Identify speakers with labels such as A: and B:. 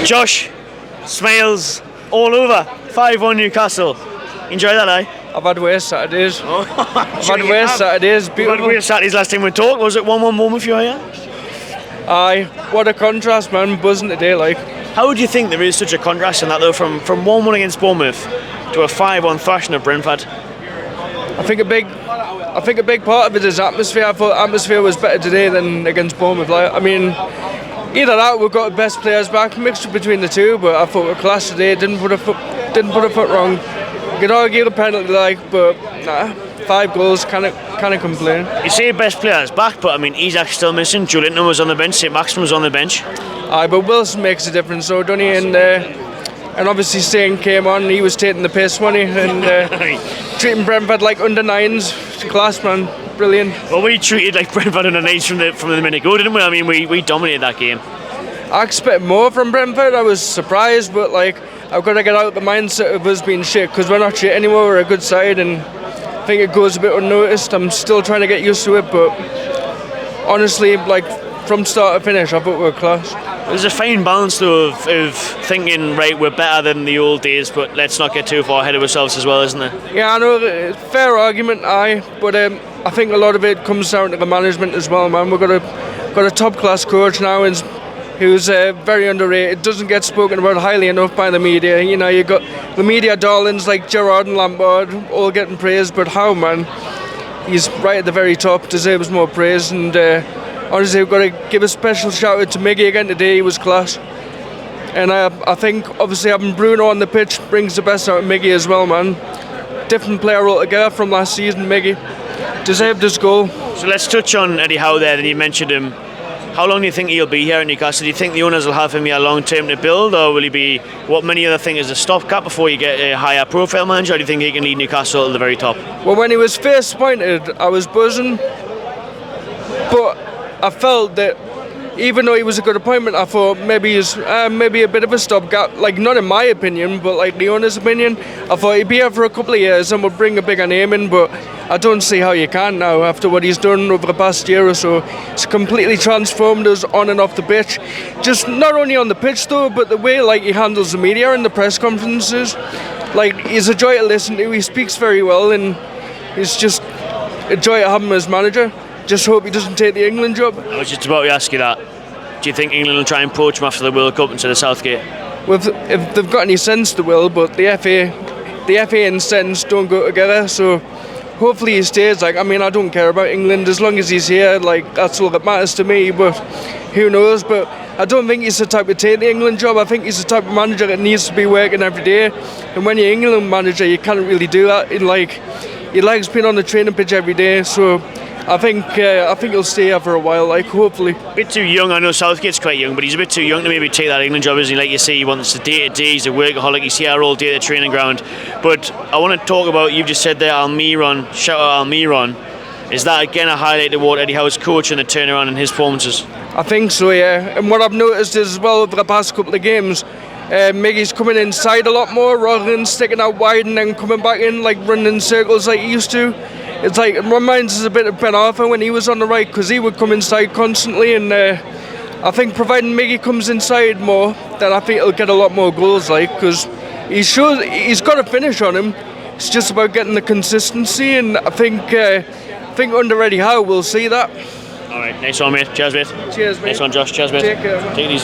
A: Josh, smiles all over. 5-1 Newcastle. Enjoy that, eh?
B: I've had worse Saturdays.
A: Oh,
B: I've had worse Saturdays.
A: You've had worse Saturdays last time we talked. Was it 1-1 Bournemouth you here?
B: Aye, what a contrast, man. Buzzing today, like.
A: How would you think there is such a contrast in that, though, from 1-1 against Bournemouth to a 5-1 thrashing of Brentford?
B: I think a big part of it is atmosphere. I thought atmosphere was better today than against Bournemouth. Like, I mean, either that, we've got the best players back, mixed between the two. But I thought we're class today. Didn't put a foot wrong. You could argue the penalty, like, but nah. 5 goals, can't complain.
A: You say best players back, but I mean, Isaac's still missing. Julian was on the bench. St. Maxim was on the bench.
B: Aye, but Wilson makes a difference, though, doesn't he? And obviously Stain came on. He was taking the piss, wasn't he? And treating Brentford like under 9s. Class, man. Brilliant.
A: Well, we treated like Brentford under 9s from the minute go, didn't we? I mean, we dominated that game.
B: I expect more from Brentford. I was surprised, but like, I've got to get out the mindset of us being shit, because we're not shit anymore. We're a good side, and I think it goes a bit unnoticed. I'm still trying to get used to it, but honestly, like, from start to finish, I thought we were class.
A: There's a fine balance, though, of thinking, right, we're better than the old days, but let's not get too far ahead of ourselves as well, isn't there?
B: Yeah, I know, fair argument, aye, but I think a lot of it comes down to the management as well, man. We've got a top-class coach now who's very underrated, doesn't get spoken about highly enough by the media. You know, you've got the media darlings like Gerrard and Lampard all getting praise, but Howe, man, he's right at the very top, deserves more praise, and honestly, we've got to give a special shout out to Miggy again today. He was class. And I think, obviously, having Bruno on the pitch brings the best out of Miggy as well, man. Different player altogether from last season, Miggy. Deserved his goal.
A: So let's touch on Eddie Howe there, then you mentioned him. How long do you think he'll be here in Newcastle? Do you think the owners will have him here long term to build, or will he be what many other think is a stopgap before you get a higher profile manager, or do you think he can lead Newcastle to the very top?
B: Well, when he was first appointed, I was buzzing, but I felt that even though he was a good appointment, I thought maybe he's maybe a bit of a stopgap. Like, not in my opinion, but like the owner's opinion. I thought he'd be here for a couple of years and would bring a bigger name in, but I don't see how you can now after what he's done over the past year or so. It's completely transformed us on and off the pitch. Just not only on the pitch though, but the way like he handles the media and the press conferences. Like, he's a joy to listen to. He speaks very well, and it's just a joy to have him as manager. Just hope he doesn't take the England job.
A: I was just about to ask you that. Do you think England will try and poach him after the World Cup instead of Southgate?
B: Well, if they've got any sense, they will, but the FA and sense don't go together, so hopefully he stays. Like, I mean, I don't care about England as long as he's here. Like, that's all that matters to me, but who knows? But I don't think he's the type to take the England job. I think he's the type of manager that needs to be working every day, and when you're England manager, you can't really do that. He likes being on the training pitch every day, so I think he'll stay here for a while, like, hopefully.
A: A bit too young. I know Southgate's quite young, but he's a bit too young to maybe take that England job, isn't he? Like you say, he wants the day-to-day, he's a workaholic, he's here all day at the training ground. But I want to talk about, you've just said there, Almiron, shout out Almiron. Is that again a highlight toward Eddie Howe's coach and the turnaround in his performances?
B: I think so, yeah. And what I've noticed is as well over the past couple of games, Miggy's coming inside a lot more rather than sticking out wide and then coming back in, like running in circles like he used to. It's like, it reminds us a bit of Ben Arthur when he was on the right, because he would come inside constantly, and I think providing Miggy comes inside more, then I think he'll get a lot more goals, like, because he's got a finish on him. It's just about getting the consistency, and I think under Eddie Howe we'll see that.
A: All right, nice one, mate. Cheers, mate.
B: Cheers, mate.
A: Nice one, Josh. Cheers, mate.
B: Take care, man.
A: Take it easy.